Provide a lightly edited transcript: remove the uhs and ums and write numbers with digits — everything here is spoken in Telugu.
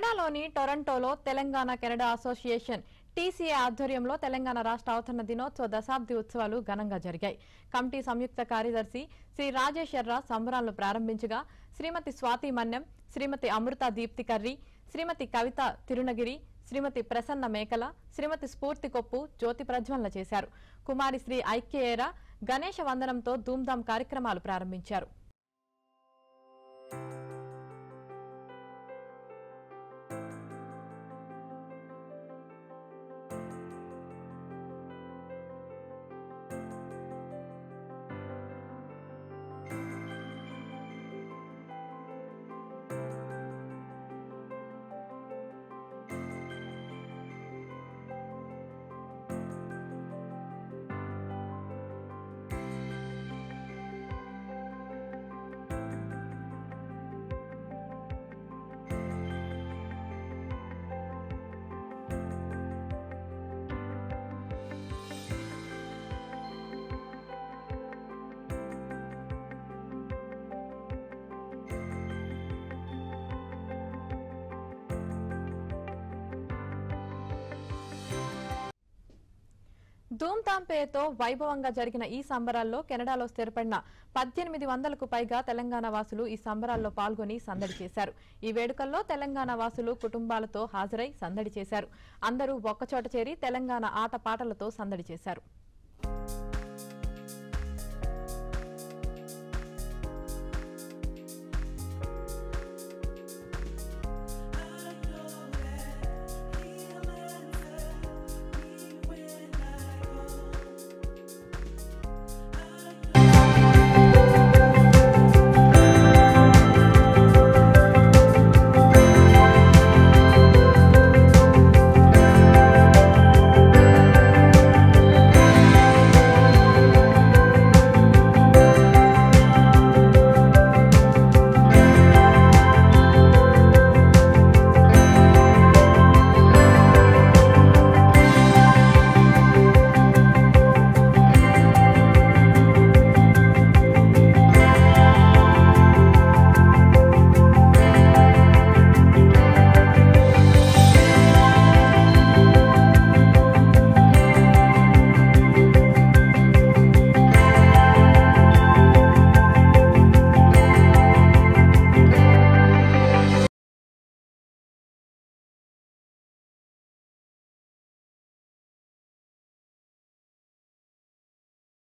కెనడాలోని టొరంటోలో తెలంగాణ కెనడా అసోసియేషన్ టీసీఏ ఆధ్వర్యంలో తెలంగాణ రాష్ట్ర అవతరణ దినోత్సవ దశాబ్ది ఉత్సవాలు ఘనంగా జరిగాయి. కమిటీ సంయుక్త కార్యదర్శి శ్రీ రాజేష్ ఎర్ర సంబరాలను ప్రారంభించగా శ్రీమతి స్వాతి మన్యం, శ్రీమతి అమృత దీప్తి కర్రీ, శ్రీమతి కవిత తిరునగిరి, శ్రీమతి ప్రసన్న మేకల, శ్రీమతి స్ఫూర్తి కొప్పు జ్యోతి ప్రజ్వలన చేశారు. కుమారి శ్రీ ఐక్యేరా గణేష వందనంతో ధూమ్ధాం కార్యక్రమాలు ప్రారంభించారు. ధూమ్ధాం పేరుతో వైభవంగా జరిగిన ఈ సంబరాల్లో కెనడాలో స్థిరపడిన 1800కు పైగా తెలంగాణ వాసులు ఈ సంబరాల్లో పాల్గొని సందడి చేశారు. ఈ వేడుకల్లో తెలంగాణ వాసులు కుటుంబాలతో హాజరై సందడి చేశారు. అందరూ ఒక్కచోట చేరి తెలంగాణ ఆటపాటలతో సందడి చేశారు.